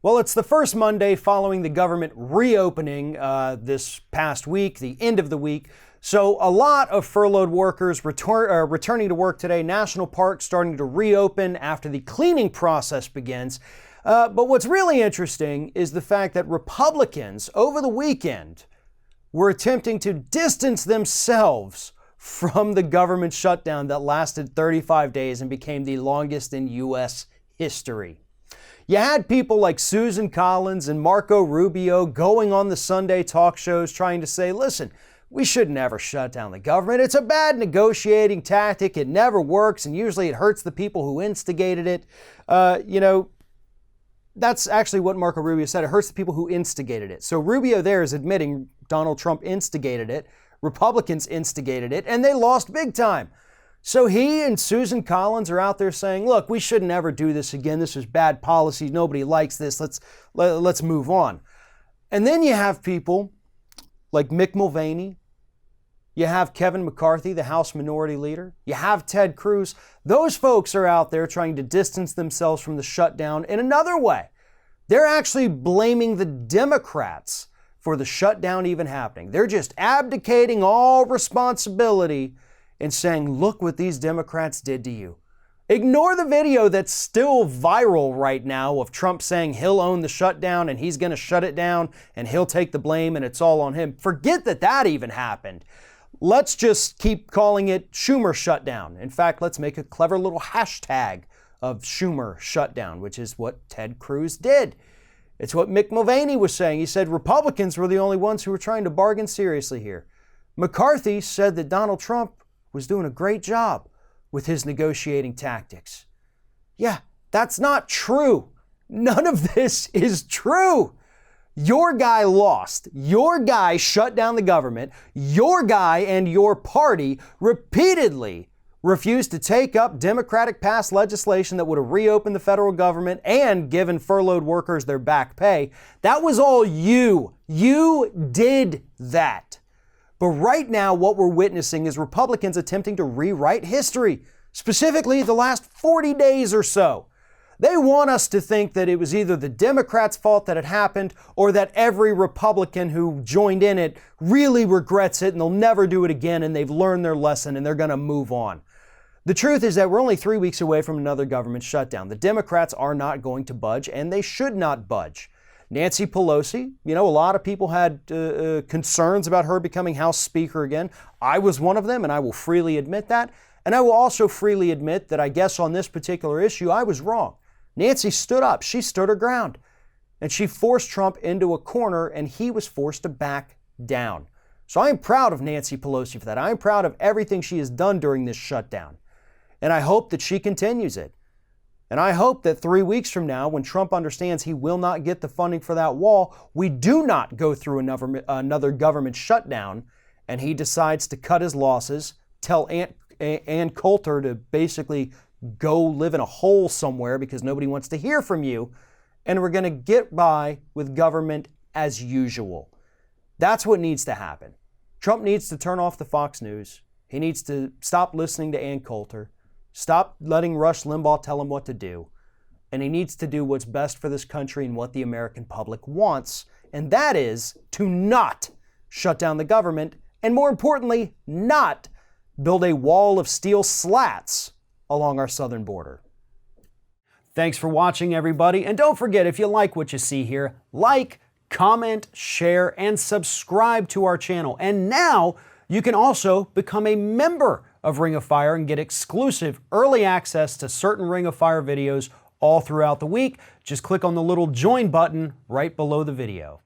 Well, it's the first Monday following the government reopening this past week, the end of the week. So a lot of furloughed workers returning to work today. National parks starting to reopen after the cleaning process begins. But what's really interesting is the fact that Republicans over the weekend were attempting to distance themselves from the government shutdown that lasted 35 days and became the longest in U.S. history. You had people like Susan Collins and Marco Rubio going on the Sunday talk shows trying to say, listen, we should never shut down the government. It's a bad negotiating tactic. It never works, and usually it hurts the people who instigated it. That's actually what Marco Rubio said. It hurts the people who instigated it. So Rubio there is admitting Donald Trump instigated it. Republicans instigated it, and they lost big time. So he and Susan Collins are out there saying, look, we should never do this again. This is bad policy. Nobody likes this. Let's move on. And then you have people like Mick Mulvaney. You have Kevin McCarthy, the House Minority Leader. You have Ted Cruz. Those folks are out there trying to distance themselves from the shutdown in another way. They're actually blaming the Democrats for the shutdown even happening. They're just abdicating all responsibility and saying, look what these Democrats did to you. Ignore the video that's still viral right now of Trump saying he'll own the shutdown and he's going to shut it down and he'll take the blame and it's all on him. Forget that even happened. Let's just keep calling it Schumer shutdown. In fact, let's make a clever little hashtag of Schumer shutdown, which is what Ted Cruz did. It's what Mick Mulvaney was saying. He said Republicans were the only ones who were trying to bargain seriously here. McCarthy said that Donald Trump was doing a great job with his negotiating tactics. Yeah, that's not true. None of this is true. Your guy lost. Your guy shut down the government. Your guy and your party repeatedly refused to take up Democratic passed legislation that would have reopened the federal government and given furloughed workers their back pay. That was all you. You did that. But right now, what we're witnessing is Republicans attempting to rewrite history, specifically the last 40 days or so. They want us to think that it was either the Democrats' fault that it happened or that every Republican who joined in it really regrets it and they'll never do it again and they've learned their lesson and they're going to move on. The truth is that we're only 3 weeks away from another government shutdown. The Democrats are not going to budge, and they should not budge. Nancy Pelosi, a lot of people had concerns about her becoming House Speaker again. I was one of them, and I will freely admit that. And I will also freely admit that I guess on this particular issue, I was wrong. Nancy stood up. She stood her ground. And she forced Trump into a corner, and he was forced to back down. So I am proud of Nancy Pelosi for that. I am proud of everything she has done during this shutdown. And I hope that she continues it. And I hope that 3 weeks from now, when Trump understands he will not get the funding for that wall, we do not go through another government shutdown, and he decides to cut his losses, tell Ann Coulter to basically go live in a hole somewhere because nobody wants to hear from you, and we're going to get by with government as usual. That's what needs to happen. Trump needs to turn off the Fox News. He needs to stop listening to Ann Coulter. Stop letting Rush Limbaugh tell him what to do. And he needs to do what's best for this country and what the American public wants. And that is to not shut down the government and, more importantly, not build a wall of steel slats along our southern border. Thanks for watching, everybody. And don't forget, if you like what you see here, like, comment, share, and subscribe to our channel. And now you can also become a member of Ring of Fire and get exclusive early access to certain Ring of Fire videos all throughout the week. Just click on the little join button right below the video.